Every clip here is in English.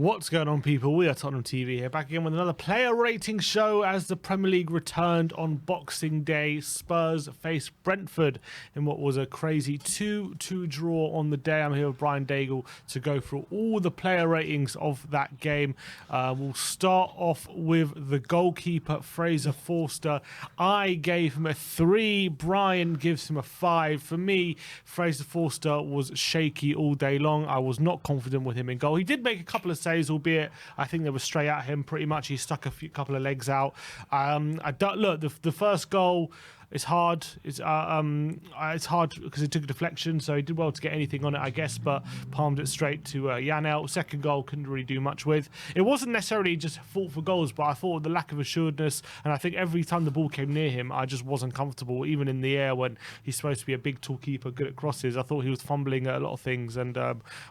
What's going on, people? We are Tottenham TV here, back again with another player rating show as the Premier League returned on Boxing Day. Spurs faced Brentford in what was a crazy 2-2 draw on the day. I'm here with Brian Daigle to go through all the player ratings of that game. We'll start off with the goalkeeper, Fraser Forster. I gave him a 3. Brian gives him a 5. For me, Fraser Forster was shaky all day long. I was not confident with him in goal. He did make a couple of saves, albeit I think they were straight at him pretty much. He stuck couple of legs out. Look, the first goal is hard. It's hard because it took a deflection, so he did well to get anything on it, I guess, but palmed it straight to Janelt. Second goal couldn't really do much with. It wasn't necessarily just fault for goals, but I thought the lack of assuredness, and I think every time the ball came near him, I just wasn't comfortable, even in the air when he's supposed to be a big, tall keeper, good at crosses. I thought he was fumbling at a lot of things and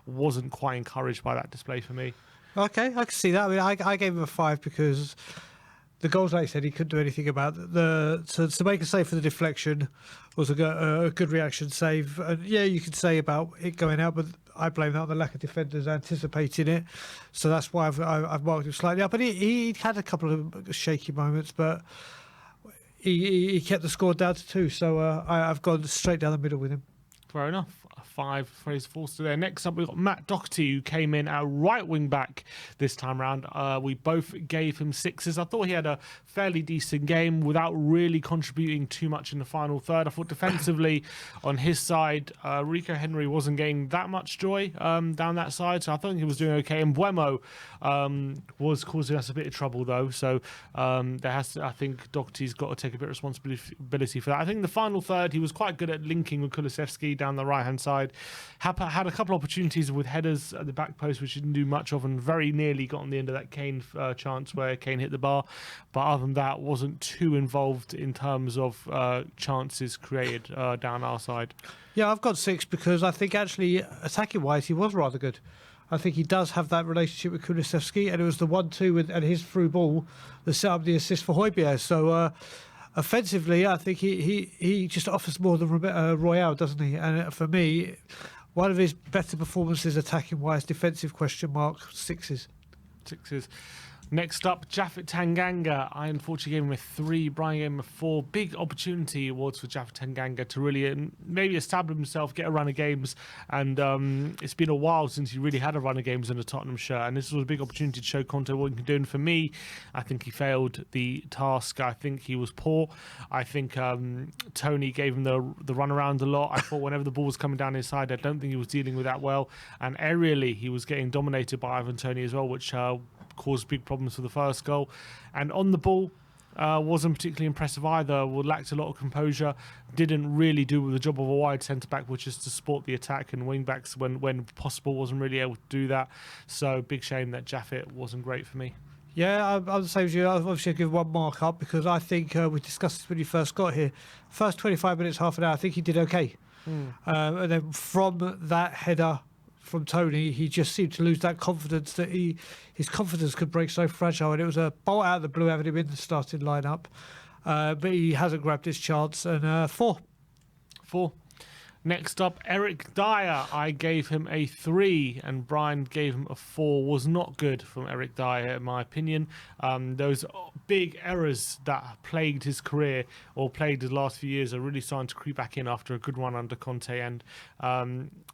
wasn't quite encouraged by that display for me. Okay, I can see that. I mean, I gave him a 5 because the goals, like I said, he couldn't do anything about. To make a save for the deflection was a good reaction save. And yeah, you could say about it going out, but I blame that on the lack of defenders anticipating it. So that's why I've marked him slightly up. And he had a couple of shaky moments, but he kept the score down to 2. So I've gone straight down the middle with him. Fair enough. 5 Fraser Forster there. Next up, we've got Matt Doherty, who came in at right wing back this time round. We both gave him 6s. I thought he had a fairly decent game without really contributing too much in the final third. I thought defensively on his side, Rico Henry wasn't getting that much joy down that side, so I think he was doing okay. And Buemo was causing us a bit of trouble though, so I think Doherty's got to take a bit of responsibility for that. I think the final third, he was quite good at linking with Kulusevski down the right hand side. Had a couple of opportunities with headers at the back post, which he didn't do much of, and very nearly got on the end of that Kane chance where Kane hit the bar. But other than that, wasn't too involved in terms of chances created down our side. Yeah, I've got 6 because I think actually attacking-wise, he was rather good. I think he does have that relationship with Kulusevski, and it was the 1-2 and his through ball that set up the assist for Højbjerg. So offensively, I think he just offers more than Royale, doesn't he? And for me, one of his better performances attacking-wise, defensive question mark, 6s. 6s. Next up, Japhet Tanganga. I unfortunately gave him a 3. Brian gave him a 4. Big opportunity awards for Japhet Tanganga to really maybe establish himself, get a run of games. And it's been a while since he really had a run of games in a Tottenham shirt. And this was a big opportunity to show Conte what he can do. And for me, I think he failed the task. I think he was poor. I think Tony gave him the run around a lot. I thought whenever the ball was coming down his side, I don't think he was dealing with that well. And aerially, he was getting dominated by Ivan Toney as well, which caused big problems for the first goal. And on the ball, wasn't particularly impressive either. Lacked a lot of composure. Didn't really do the job of a wide centre back, which is to support the attack, and wing backs when possible wasn't really able to do that. So big shame that Japhet wasn't great for me. Yeah, I'm the same as you. I've obviously give 1 mark up because I think we discussed this when he first got here. First 25 minutes, half an hour, I think he did okay. And then from that header from Tony, he just seemed to lose that confidence that his confidence could break so fragile, and it was a bolt out of the blue having him in the starting lineup, but he hasn't grabbed his chance. And 4. Next up, Eric Dyer. I gave him a 3 and Brian gave him a 4. Was not good from Eric Dyer, in my opinion. Those big errors that plagued his career or plagued his last few years are really starting to creep back in after a good run under Conte. And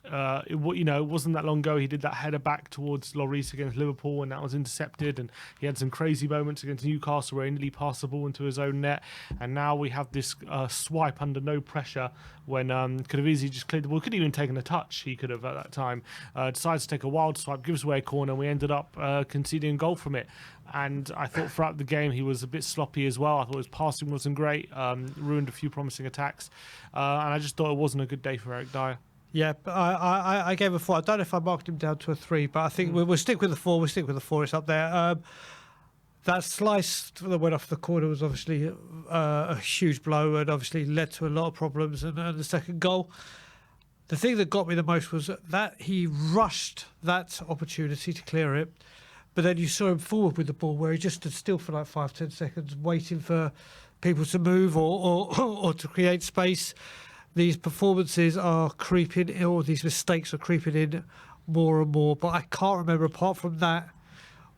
it wasn't that long ago he did that header back towards Lloris against Liverpool, and that was intercepted. And he had some crazy moments against Newcastle where he nearly passed the ball into his own net. And now we have this swipe under no pressure when could have easily just cleared the ball. Could have even taken a touch. He could have at that time. Decides to take a wild swipe, gives away a corner, and we ended up conceding a goal from it. And I thought throughout the game he was a bit sloppy as well. I thought his passing wasn't great. Ruined a few promising attacks. And I just thought it wasn't a good day for Eric Dyer. Yeah, but I gave a 4. I don't know if I marked him down to a 3, but I think we'll stick with the 4. We'll stick with the 4. It's up there. That slice that went off the corner was obviously a huge blow and obviously led to a lot of problems. And the second goal, the thing that got me the most was that he rushed that opportunity to clear it, but then you saw him forward with the ball where he just stood still for like 5-10 seconds waiting for people to move or to create space. These performances are creeping in, or these mistakes are creeping in more and more, but I can't remember apart from that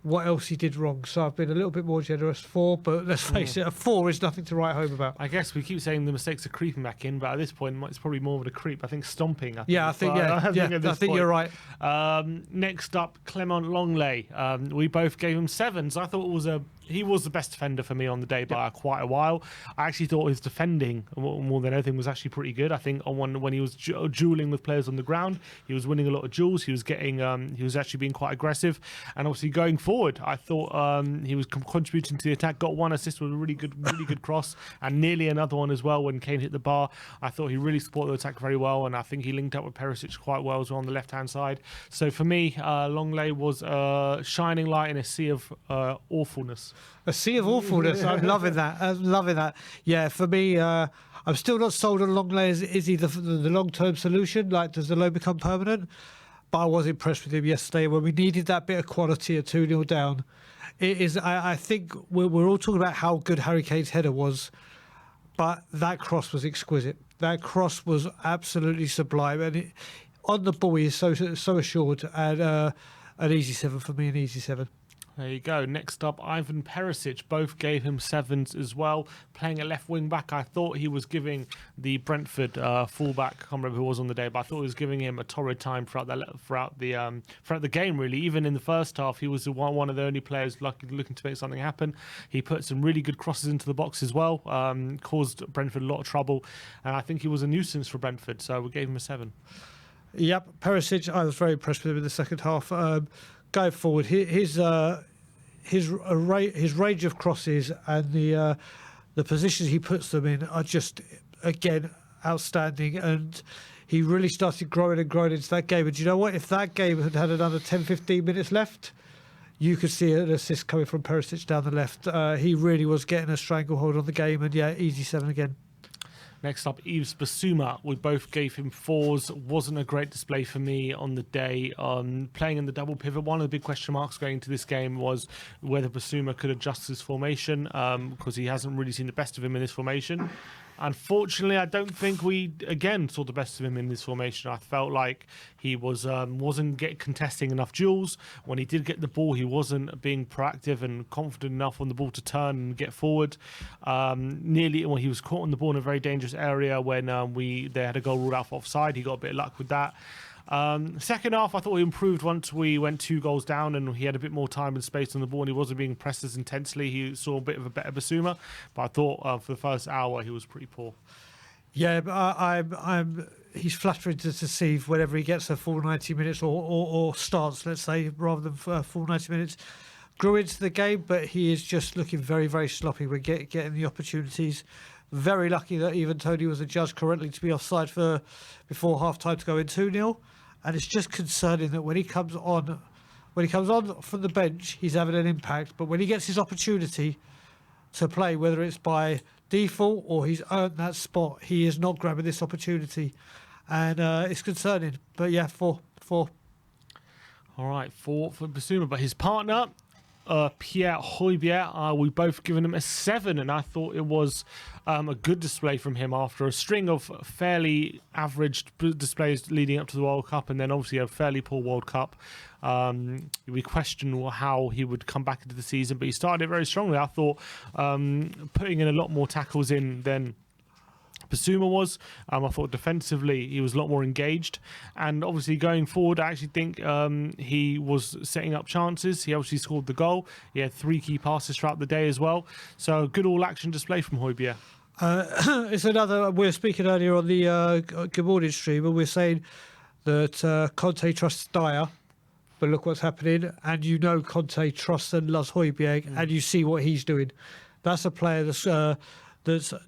what else he did wrong. So I've been a little bit more generous, 4, but let's face it, a 4 is nothing to write home about. I guess we keep saying the mistakes are creeping back in, but at this point, it's probably more of a creep. I think stomping. I think You're right. Next up, Clement Longley. We both gave him 7s. I thought he was the best defender for me on the day by quite a while. I actually thought his defending, more than anything, was actually pretty good. I think when he was dueling with players on the ground, he was winning a lot of duels. He was actually being quite aggressive, and obviously going forward, I thought he was contributing to the attack. Got 1 assist with a really good cross, and nearly another one as well when Kane hit the bar. I thought he really supported the attack very well, and I think he linked up with Perisic quite well as well on the left-hand side. So for me, Longley was a shining light in a sea of awfulness. A sea of awfulness. I'm loving that. Yeah, for me, I'm still not sold on Longley. Is he the long-term solution? Like, does the loan become permanent? But I was impressed with him yesterday when we needed that bit of quality at 2-0 down. It is. I think we're all talking about how good Harry Kane's header was, but that cross was exquisite. That cross was absolutely sublime, and on the ball he is so assured. And an easy 7 for me, an easy 7. There you go. Next up, Ivan Perisic. Both gave him 7s as well. Playing a left wing back, I thought he was giving the Brentford fullback, I can't remember who was on the day, but I thought he was giving him a torrid time throughout the game. Really, even in the first half, he was one of the only players looking to make something happen. He put some really good crosses into the box as well. Caused Brentford a lot of trouble, and I think he was a nuisance for Brentford. So we gave him a 7. Yep, Perisic. I was very impressed with him in the second half. Going forward, his range of crosses and the positions he puts them in are just, again, outstanding. And he really started growing into that game. And do you know what? If that game had another 10-15 minutes left, you could see an assist coming from Perisic down the left. He really was getting a stranglehold on the game. And yeah, easy 7 again. Next up, Yves Bissouma. We both gave him 4s. Wasn't a great display for me on the day. Playing in the double pivot, one of the big question marks going into this game was whether Bissouma could adjust his formation, because he hasn't really seen the best of him in this formation. Unfortunately, I don't think we again saw the best of him in this formation. I felt like he wasn't contesting enough duels. When he did get the ball, he wasn't being proactive and confident enough on the ball to turn and get forward. He was caught on the ball in a very dangerous area when they had a goal ruled out for offside. He got a bit of luck with that. Second half, I thought he improved once we went 2 goals down and he had a bit more time and space on the ball and he wasn't being pressed as intensely. He saw a bit of a better Bissouma, but I thought for the first hour he was pretty poor. Yeah, but he's flattering to deceive whenever he gets a full 90 minutes or starts, let's say, rather than full 90 minutes. Grew into the game, but he is just looking very, very sloppy when getting the opportunities. Very lucky that even Tony was adjudged correctly to be offside before half-time to go in 2-0. And it's just concerning that when he comes on from the bench, he's having an impact. But when he gets his opportunity to play, whether it's by default or he's earned that spot, he is not grabbing this opportunity. And it's concerning. But yeah, 4. All right, 4 for Bissouma. But his partner, Pierre Højbjerg, we both given him a 7, and I thought it was a good display from him after a string of fairly average displays leading up to the World Cup, and then obviously a fairly poor World Cup. We questioned how he would come back into the season, but he started it very strongly. I thought putting in a lot more tackles in than Bissouma was. I thought defensively he was a lot more engaged, and obviously going forward I actually think he was setting up chances. He obviously scored the goal. He had 3 key passes throughout the day as well, so good all action display from Højbjerg. It's another. We were speaking earlier on the Good Morning stream, and we're saying that Conte trusts Dyer, but look what's happening, and you know Conte trusts and loves Højbjerg, and you see what he's doing. That's a player that's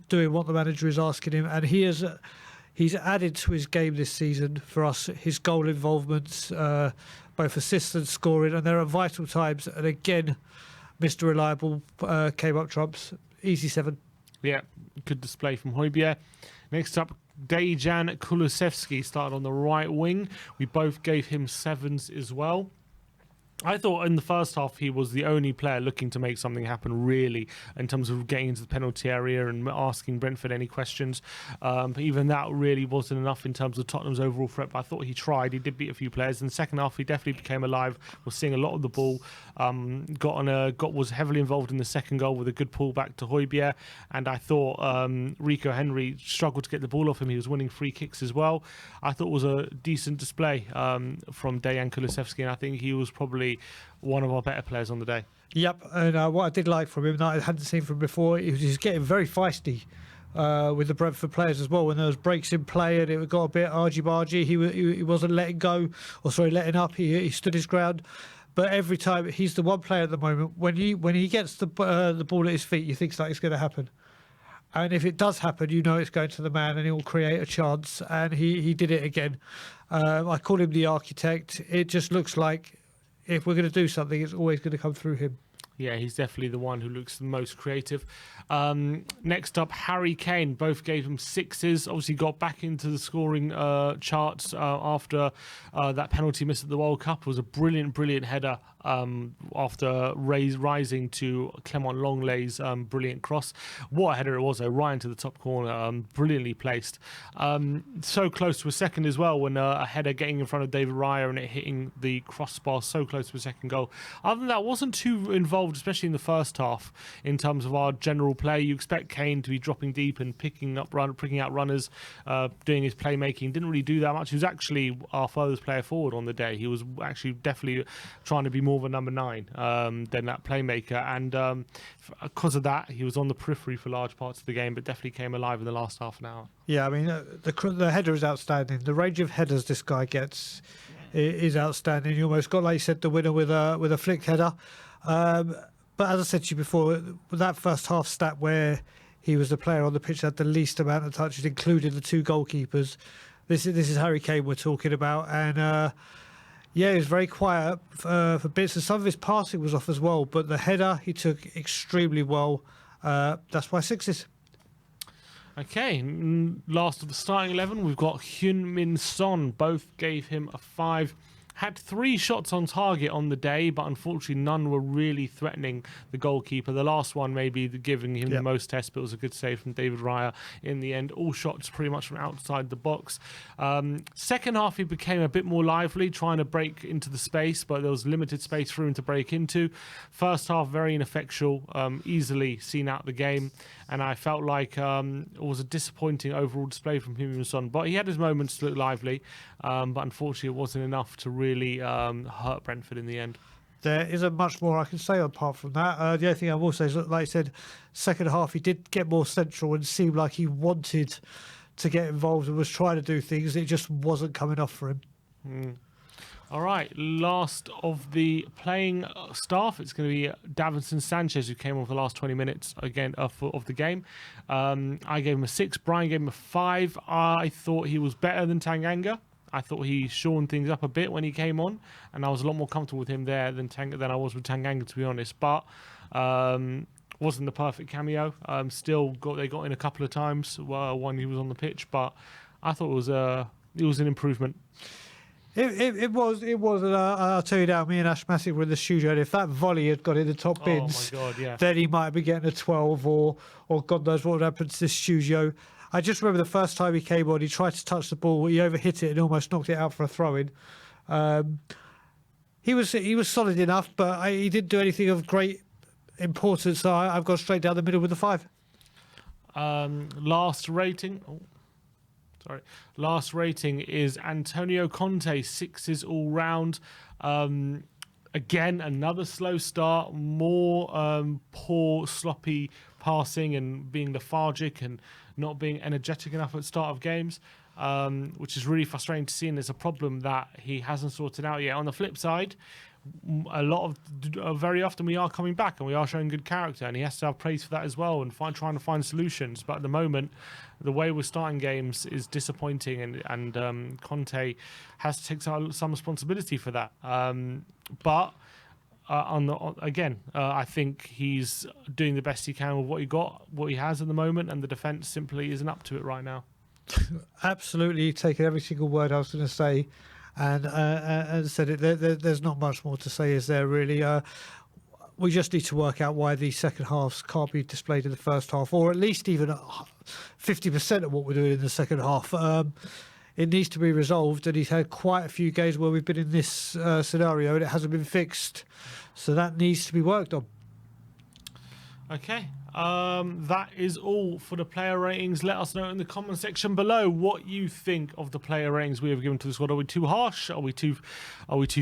doing what the manager is asking him, and he's added to his game this season for us. His goal involvements, both assists and scoring, and there are vital times. And again, Mr. Reliable came up trumps. Easy 7. Yeah, good display from Højbjerg. Next up, Dejan Kulusevski started on the right wing. We both gave him 7s as well. I thought in the first half he was the only player looking to make something happen, really, in terms of getting into the penalty area and asking Brentford any questions. But even that really wasn't enough in terms of Tottenham's overall threat. But I thought he tried. He did beat a few players. In the second half, he definitely became alive. Was seeing a lot of the ball. Was heavily involved in the second goal with a good pullback to Højbjerg. And I thought Rico Henry struggled to get the ball off him. He was winning free kicks as well. I thought it was a decent display from Dejan Kulusevski, and I think he was probably one of our better players on the day. Yep, and what I did like from him that I hadn't seen from before, he was getting very feisty with the Brentford players as well. When there was breaks in play and it got a bit argy-bargy, he wasn't letting go, letting up. He stood his ground. But every time, he's the one player at the moment, when he gets the ball at his feet, you think something's going to happen. And if it does happen, you know it's going to the man and it will create a chance. And he did it again. I call him the architect. It just looks like if we're going to do something, it's always going to come through him. Yeah, he's definitely the one who looks the most creative. Next up, Harry Kane. Both gave him sixes. Obviously got back into the scoring charts after that penalty miss at the World Cup. It was a brilliant header after rising to Clement Lenglet's brilliant cross. What a header it was, though, right into the top corner. Brilliantly placed. So close to a second as well, when a header getting in front of David Raya and it hitting the crossbar, so close to a second goal. Other than that, wasn't too involved, especially in the first half, in terms of our general play. You expect Kane to be dropping deep and picking out runners, doing his playmaking. Didn't really do that much. He was actually our furthest player forward on the day. He was actually definitely trying to be more of a number 9 than that playmaker, and because of that, he was on the periphery for large parts of the game, but definitely came alive in the last half an hour. Yeah, I mean, the header is outstanding. The range of headers this guy gets is outstanding. You almost got, like you said, the winner with a flick header. But as I said to you before, with that first half stat where he was the player on the pitch that had the least amount of touches, including the 2 goalkeepers, this is Harry Kane we're talking about. And yeah, he was very quiet for bits, and some of his passing was off as well. But the header he took extremely well. That's why 6s. Okay, last of the starting 11, we've got Heung-min Son. Both gave him a 5. Had 3 shots on target on the day, but unfortunately none were really threatening the goalkeeper. The last one maybe giving him the most test, but it was a good save from David Raya in the end. All shots pretty much from outside the box. Second half he became a bit more lively, trying to break into the space, but there was limited space for him to break into. First half very ineffectual, easily seen out the game, and I felt like it was a disappointing overall display from Heung-min Son. But he had his moments to look lively, but unfortunately it wasn't enough to really hurt Brentford in the end. There isn't much more I can say apart from that. The only thing I will say is, like I said, second half he did get more central and seemed like he wanted to get involved and was trying to do things. It just wasn't coming off for him. All right, last of the playing staff, it's going to be Davinson Sanchez, who came on for the last 20 minutes again of the game. I gave him a 6. Brian gave him a 5. I thought he was better than Tanganga. I thought he shortened things up a bit when he came on, and I was a lot more comfortable with him there than I was with Tanganga, to be honest. But wasn't the perfect cameo. They got in a couple of times when he was on the pitch, but I thought it was an improvement. It was, and I'll tell you now, me and Ash Massive were in the studio, and if that volley had got in the top bins, oh my God, yeah, then he might be getting a 12, or God knows what would happen to this studio. I just remember the first time he came on, he tried to touch the ball, he overhit it and almost knocked it out for a throw-in. He was solid enough, but he didn't do anything of great importance, so I've gone straight down the middle with a 5. Last rating is Antonio Conte, 6s all round. Again, another slow start, more poor, sloppy passing and being lethargic and not being energetic enough at the start of games, which is really frustrating to see, and it's a problem that he hasn't sorted out yet. On the flip side, very often we are coming back and we are showing good character, and he has to have praise for that as well and trying to find solutions. But at the moment, the way we're starting games is disappointing, and Conte has to take some responsibility for that. I think he's doing the best he can with what he has at the moment, and the defence simply isn't up to it right now. Absolutely, taking every single word I was going to say. and said it. There's not much more to say, is there really? We just need to work out why the second halves can't be displayed in the first half, or at least even 50% of what we're doing in the second half. It needs to be resolved, and he's had quite a few games where we've been in this scenario and it hasn't been fixed. So that needs to be worked on. Okay, that is all for the player ratings. Let us know in the comment section below what you think of the player ratings we have given to the squad. Are we too harsh? Are we too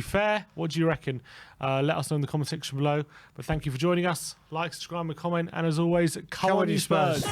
fair? What do you reckon? Let us know in the comment section below. But thank you for joining us. Like, subscribe, and comment. And as always, come on, you Spurs.